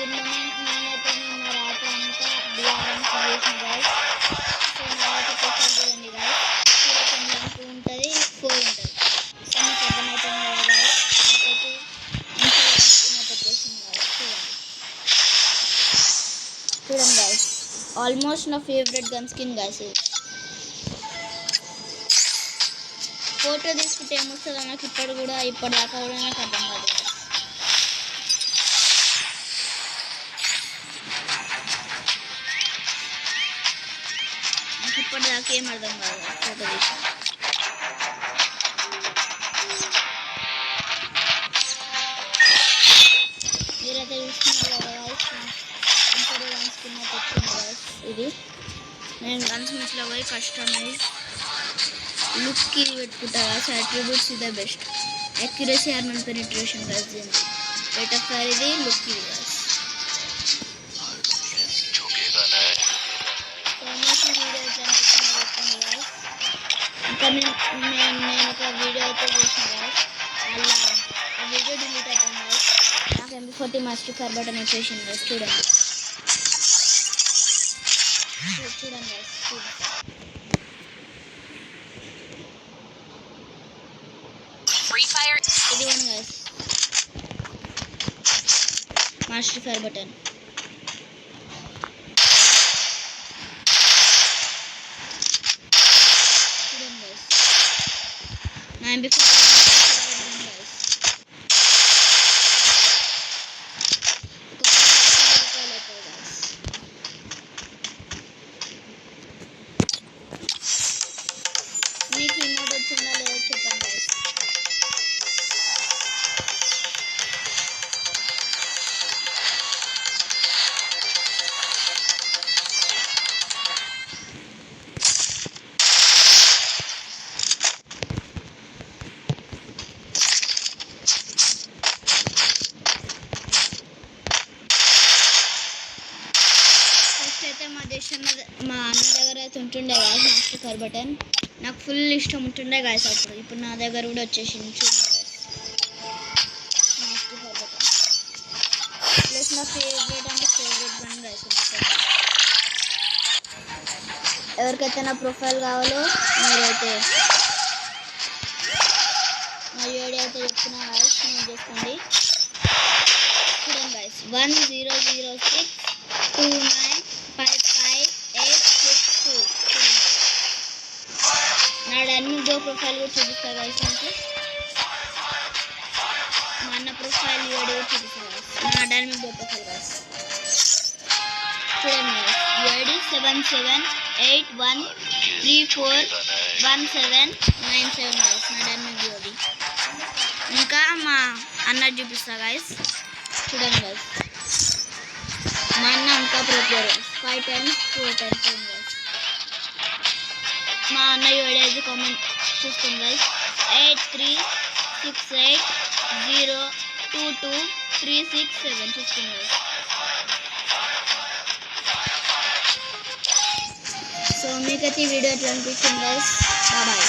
Good morning. నేనైతే నిన్న రాత్రి అంతా డిఆర్ఎం చేసిన గైస్. సో నాకైతే ప్రొఫైల్ చూడండి గైస్. 0.12 ఉంటుంది, 4 ఉంటుంది. సో మీకు అర్థమవుతుంది కదా గైస్. నాకైతే మంచిగా పెట్టేసింది గైస్. చూడండి గైస్, ఆల్మోస్ట్ నా ఫేవరెట్ గన్ స్కిన్ గైస్. ఇది ఫోటో తీసుకుంటే ఏమొస్తుందో నాకు ఇప్పటిదాకా కూడా నాకు అర్థం కాదు. నాకు ఇప్పటిదాకా ఏం అర్థం కాదు ఫోటో తీసి. మీరైతే చూస్తున్నారు కదా గైస్, ఇంకోటి గన్స్ కింద తెచ్చింది గైస్. ఇది నేను గన్స్ మిస్లో పోయి కస్టమైజ్ లుక్ ఇది పెట్టుకుంటా గైస్. అట్రిబ్యూట్స్ ఇదే best. Accuracy, armour penetration guys. దీనికి రేట్ ఆఫ్ ఫైర్ ఇది, లుక్ ఇది గైస్. ఇంకా నేను ఒక వీడియో అయితే చేసిన గైస్. అలా ఆ వీడియో డిలీట్ అయిపోయింది గైస్. నాకు MP40 మాస్టర్ ఫైర్ బటన్ వచ్చేసింది గైస్. చూడండి చూడండి గైస్, ఇది one guy's master fire button. చూడండి గైస్, నా MP40 మీకు ఇమోట్ వచ్చిందా లేదో చెప్పండి గైస్. ఫస్ట్ అయితే మా అన్న దగ్గర అయితే ఉంటుండే గాయస్ మాస్టర్ ఫైర్ బటన్. నాకు ఫుల్ ఇష్టం ఉంటుండే గాయస్ అప్పుడు. ఇప్పుడు నా దగ్గర కూడా వచ్చేసింది. చూడండి guys, master fire button plus నా ఫేవరెట్ గన్ గాయస్. ఎవరికైతే నా ప్రొఫైల్ కావాలో మీరైతే నా యూఐడి అయితే చెప్తున్నా గాయస్, నేను చేసుకోండి. చూడండి గాయస్, 100629558662. నా డైనమిక్ డో ప్రొఫైల్ కూడా చూపిస్తా గాయస్. మీకు మా అన్న ప్రొఫైల్ యూఐడి కూడా చూపిస్తా గాయస్. నా డైనమిక్ డో ప్రొఫైల్ గాయస్. చూడండి గాయస్, యూఐడి 7781341797 గాయస్. నా డైనమిక్ డోది. ఇంకా మా అన్న చూపిస్తా గాయస్. చూడండి గైస్, మా అన్న ఇంకా ప్రిపేర్ 5 times 4 times గైస్. మా అన్న యూఐడి అయితే కామెంట్ చూసుకోండి గైస్. 8368022367 చూసుకోండి గైస్. సో మీకైతే ఈ వీడియో ఎట్లా అనిపించింది గైస్? బాయ్.